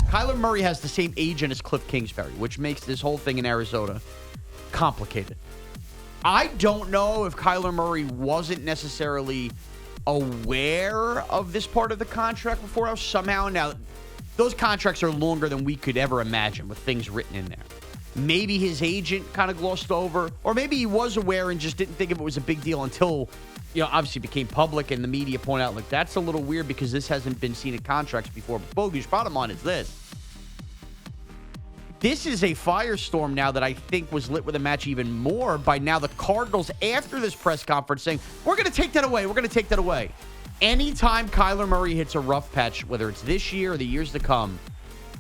Kyler Murray has the same agent as Cliff Kingsbury, which makes this whole thing in Arizona complicated. I don't know if Kyler Murray wasn't necessarily aware of this part of the contract before somehow. Now, those contracts are longer than we could ever imagine with things written in there. Maybe his agent kind of glossed over, or maybe he was aware and just didn't think of it was a big deal until, obviously became public and the media pointed out, like, that's a little weird because this hasn't been seen in contracts before. But Bogusch, bottom line is this. This is a firestorm now that I think was lit with a match even more by now the Cardinals, after this press conference, saying, we're going to take that away. We're going to take that away. Anytime Kyler Murray hits a rough patch, whether it's this year or the years to come,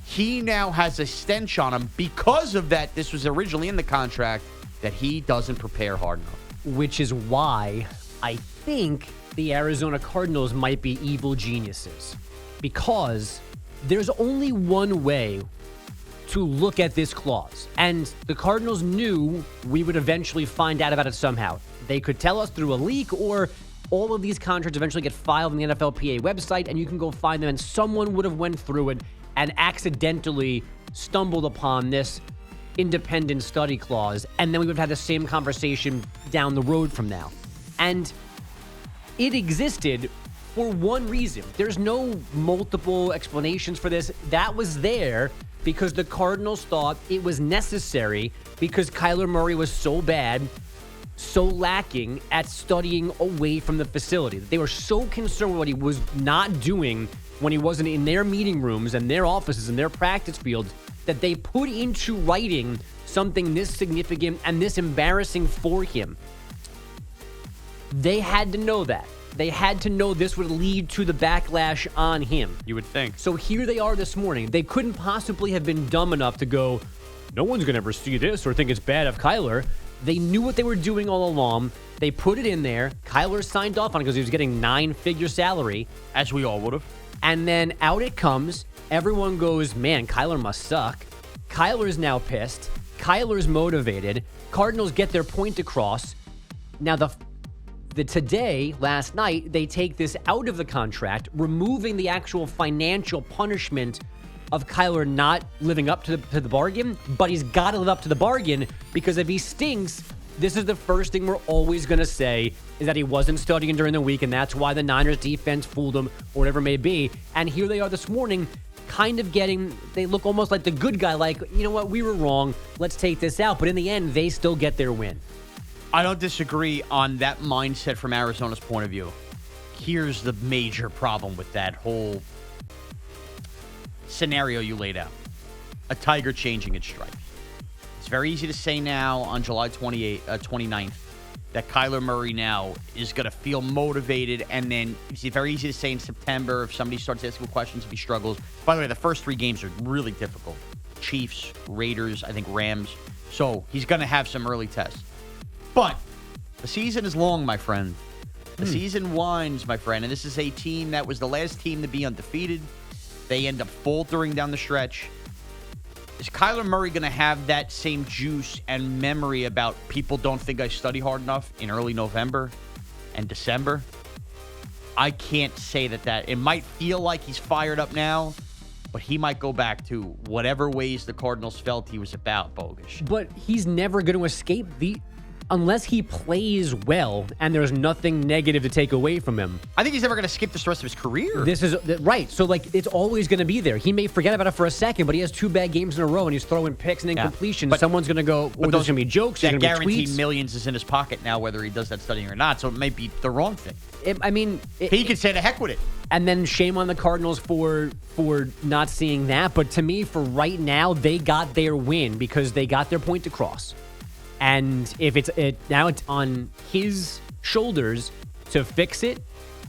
he now has a stench on him because of that. This was originally in the contract that he doesn't prepare hard enough. Which is why I think the Arizona Cardinals might be evil geniuses. Because there's only one way to look at this clause. And the Cardinals knew we would eventually find out about it somehow. They could tell us through a leak, or all of these contracts eventually get filed on the NFLPA website and you can go find them, and someone would have went through it and accidentally stumbled upon this independent study clause, and then we would have had the same conversation down the road from now. And it existed for one reason. There's no multiple explanations for this. That was there because the Cardinals thought it was necessary because Kyler Murray was so bad, so lacking at studying away from the facility. They were so concerned with what he was not doing when he wasn't in their meeting rooms and their offices and their practice fields that they put into writing something this significant and this embarrassing for him. They had to know that. They had to know this would lead to the backlash on him. You would think. So here they are this morning. They couldn't possibly have been dumb enough to go, no one's going to ever see this or think it's bad of Kyler. They knew what they were doing all along. They put it in there. Kyler signed off on it because he was getting 9-figure salary. As we all would have. And then out it comes. Everyone goes, man, Kyler must suck. Kyler's now pissed. Kyler's motivated. Cardinals get their point across. Now, last night, they take this out of the contract, removing the actual financial punishment of Kyler not living up to the bargain, but he's got to live up to the bargain because if he stinks, this is the first thing we're always going to say is that he wasn't studying during the week, and that's why the Niners defense fooled him or whatever it may be. And here they are this morning kind of they look almost like the good guy, like, you know what, we were wrong, let's take this out. But in the end, they still get their win. I don't disagree on that mindset from Arizona's point of view. Here's the major problem with that whole scenario you laid out. A tiger changing its stripes. It's very easy to say now on July 29th that Kyler Murray now is going to feel motivated, and then it's very easy to say in September if somebody starts asking questions if he struggles. By the way, the first 3 games are really difficult. Chiefs, Raiders, I think Rams. So he's going to have some early tests. But the season is long, my friend. The season winds, my friend. And this is a team that was the last team to be undefeated. They end up faltering down the stretch. Is Kyler Murray going to have that same juice and memory about people don't think I study hard enough in early November and December? I can't say that. It might feel like he's fired up now, but he might go back to whatever ways the Cardinals felt he was about, Bogusch. But he's never going to escape unless he plays well and there's nothing negative to take away from him. I think he's never going to skip this rest of his career. This is right. So, it's always going to be there. He may forget about it for a second, but he has 2 bad games in a row and he's throwing picks and incompletions. But someone's going to go, there's going to be jokes. That there's going to be guaranteed tweets. Millions is in his pocket now, whether he does that studying or not. So it may be the wrong thing. He could say to heck with it. And then shame on the Cardinals for not seeing that. But to me, for right now, they got their win because they got their point across. And if now it's on his shoulders to fix it,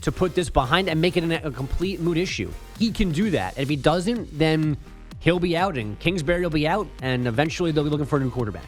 to put this behind and make it a complete moot issue. He can do that. And if he doesn't, then he'll be out and Kingsbury will be out, and eventually they'll be looking for a new quarterback.